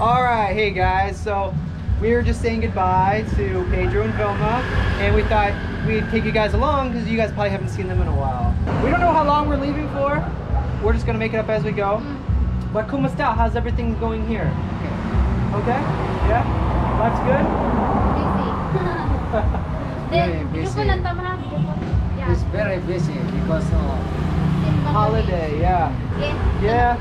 Alright, hey guys, so we were just saying goodbye to Pedro and Vilma, and we thought we'd take you guys along because you guys probably haven't seen them in a while. We don't know how long we're leaving for. We're just gonna make it up as we go. But kumusta? How's everything going here? Okay? Yeah? Life's good? Very busy. It's very busy because Holiday, yeah. Yeah. Yeah.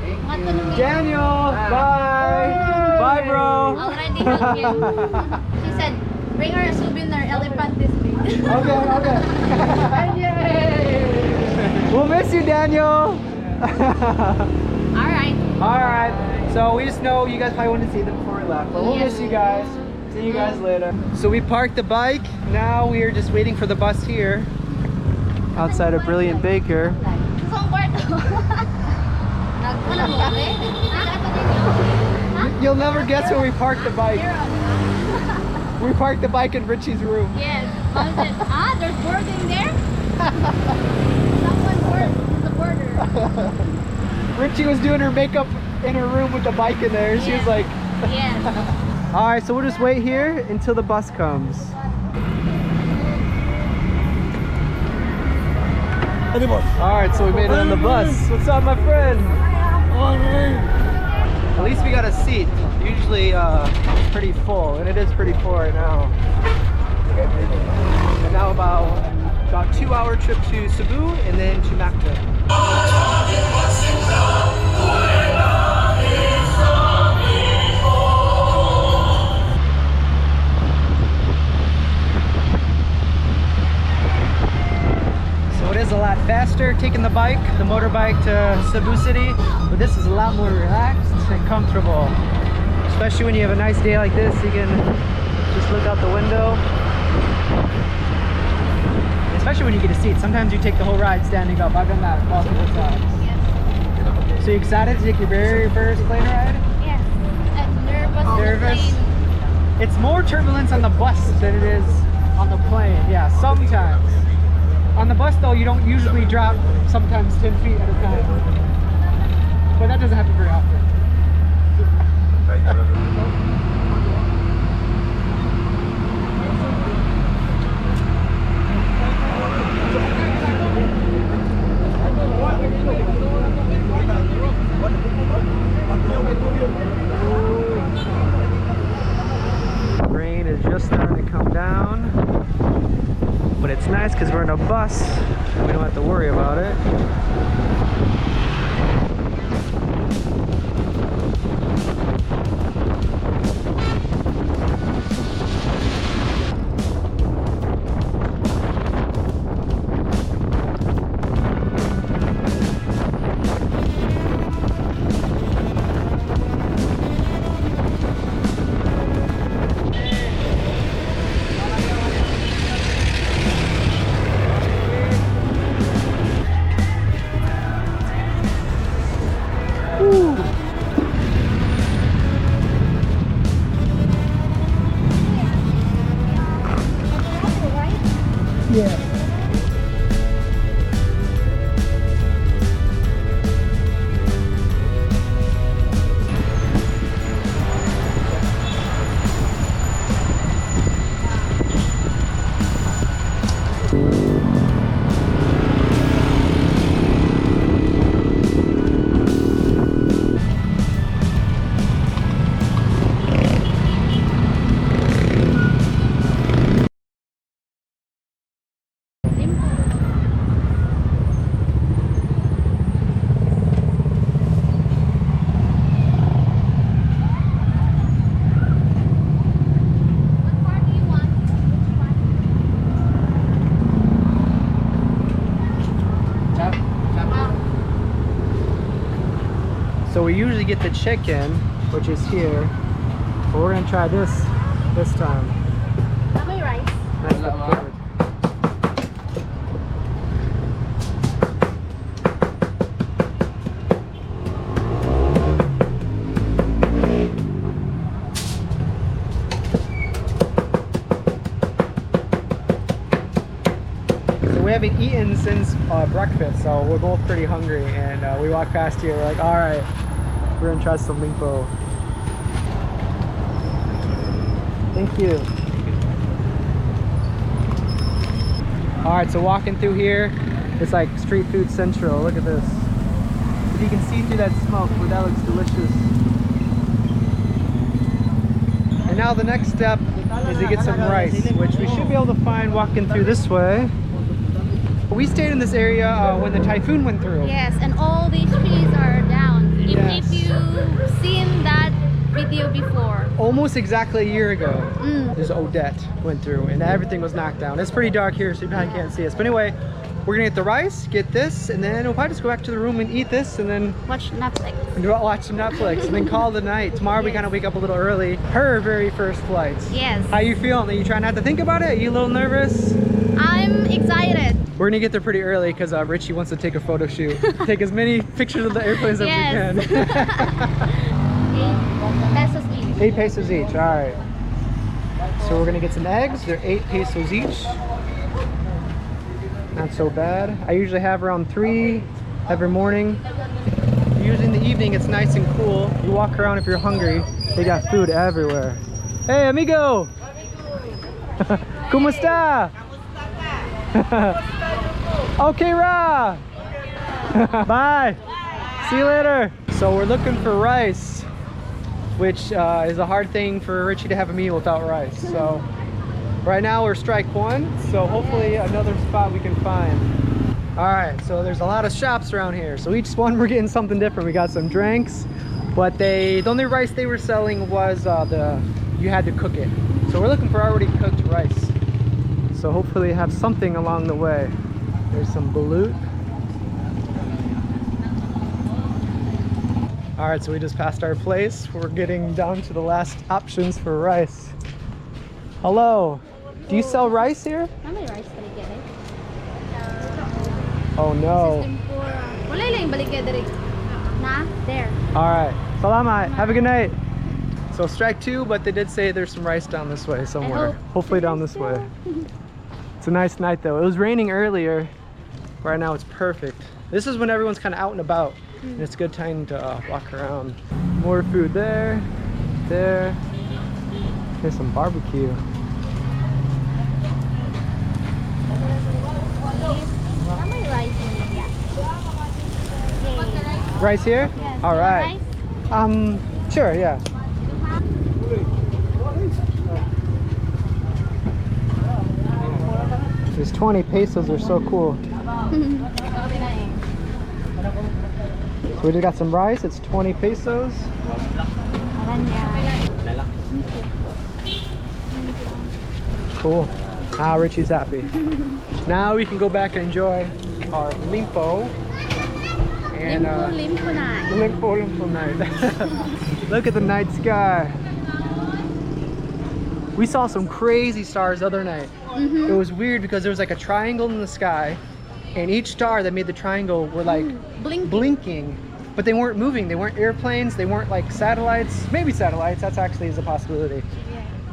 Daniel, bye. Bye, bro. Already hugged him. She said, bring her a souvenir elephant this week. Okay. Yay! We'll miss you, Daniel. Alright. So we just know you guys probably wanted to see them before we left, but we'll miss you guys. See you guys later. So we parked the bike. Now we are just waiting for the bus here outside of Brilliant Baker. You'll never guess where we parked the bike. We parked the bike in Richie's room. Yes. There's boarding there? Someone boarded the border. Richie was doing her makeup in her room with the bike in there. She was like... Yes. Alright, so we'll just wait here until the bus comes. Alright, so we made it on the bus. What's up, my friend? At least we got a seat. Usually it's pretty full, and it is pretty full right now. And now about 2-hour trip to Cebu and then to Mactan. It is a lot faster taking the motorbike to Cebu City, but this is a lot more relaxed and comfortable. Especially when you have a nice day like this, you can just look out the window. Especially when you get a seat. Sometimes you take the whole ride standing up. I've done that multiple times. Yes. So you excited to take your very first plane ride? Yes. I'm nervous. Nervous? It's more turbulence on the bus than it is on the plane. Yeah, sometimes. On the bus though, you don't usually drop sometimes 10 feet at a time. But that doesn't happen very often. Rain is just starting to come down. But it's nice because we're in a bus and we don't have to worry about it. Yeah. So we usually get the chicken, which is here, but we're gonna try this time. How many rice? Nice little flavor. We haven't eaten since breakfast, so we're both pretty hungry, and we walked past here, we're like, alright, we're gonna try some lingpo. Thank you. All right, so walking through here, it's like street food central. Look at this. If you can see through that smoke, well, that looks delicious. And now the next step is to get some rice, which we should be able to find walking through this way. We stayed in this area when the typhoon went through. Yes, and all these trees are down. Yes. If you've seen that video before. Almost exactly a year ago, Mm. this Odette went through and everything was knocked down. It's pretty dark here, so you probably can't see us. But anyway, we're gonna get the rice, get this, and then we'll probably just go back to the room and eat this, and then Watch Netflix. watch some Netflix, and then call it a night. Tomorrow we kind of wake up a little early. Her very first flight. Yes. How you feeling? Are you trying not to think about it? Are you a little nervous? I'm excited. We're gonna get there pretty early because Richie wants to take a photo shoot. Take as many pictures of the airplanes as Yes. we can. 8 pesos each. 8 pesos each, all right. So we're gonna get some eggs. They're 8 pesos each. Not so bad. I usually have around 3 every morning. Usually in the evening it's nice and cool. You walk around if you're hungry. They got food everywhere. Hey amigo! ¿Cómo está? Okay, Ra! Bye! See you later! So we're looking for rice, which is a hard thing for Richie to have a meal without rice. So right now we're strike one, so hopefully another spot we can find. All right, so there's a lot of shops around here. So each one we're getting something different. We got some drinks, but the only rice they were selling was you had to cook it. So we're looking for already cooked rice. So hopefully have something along the way. There's some balut. All right, so we just passed our place. We're getting down to the last options for rice. Hello, do you sell rice here? May rice baligya Oh no. Wala lang baligya diri. Na, there. All right, salamat. Have a good night. So strike two, but they did say there's some rice down this way somewhere. Hopefully down this way. It's a nice night though. It was raining earlier. Right now it's perfect. This is when everyone's kind of out and about. And it's a good time to walk around. More food there, there. There's some barbecue. May rice baligya. Rice here? Yes. All right. Rice? Sure, yeah. These 20 pesos are so cool. So we just got some rice, it's 20 pesos. Cool. Now Richie's happy. Now we can go back and enjoy our limpo. And limpo night. Look at the night sky. We saw some crazy stars the other night. It was weird because there was like a triangle in the sky, and each star that made the triangle were like blinking, but they weren't moving. They weren't airplanes, they weren't like satellites. Maybe satellites, that's actually is a possibility.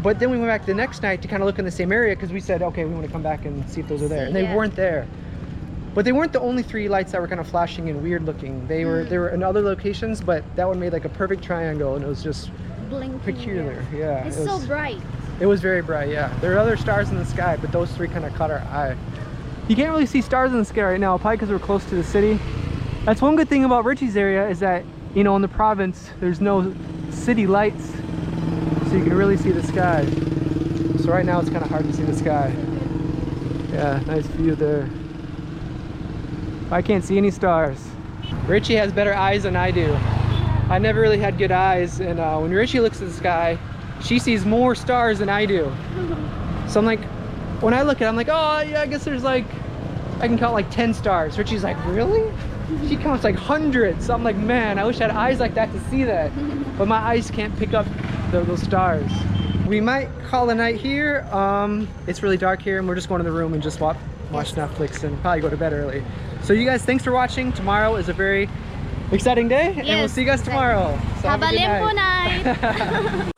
But then we went back the next night to kind of look in the same area because we said, okay, we want to come back and see if those are there. And they weren't there. But they weren't the only 3 lights that were kind of flashing and weird looking. They were in other locations, but that one made like a perfect triangle, and it was just Blinking. peculiar. Yeah, It's it so was, bright. it was very bright. Yeah, there are other stars in the sky, but those 3 kind of caught our eye. You can't really see stars in the sky right now, probably because we're close to the city. That's one good thing about Richie's area, is that, you know, in the province there's no city lights, so you can really see the sky. So right now it's kind of hard to see the sky. Yeah, nice view there. I can't see any stars. Richie has better eyes than I do. I never really had good eyes, and when Richie looks at the sky, she sees more stars than I do. So I'm like, when I look at it, I'm like, oh yeah, I guess there's like, I can count like 10 stars. Richie's like, really? She counts like hundreds. So I'm like, man, I wish I had eyes like that to see that. But my eyes can't pick up those stars. We might call a night here. It's really dark here, and we're just going to the room and just watch Netflix and probably go to bed early. So you guys, thanks for watching. Tomorrow is a very exciting day, and we'll see you guys tomorrow. So have a good night.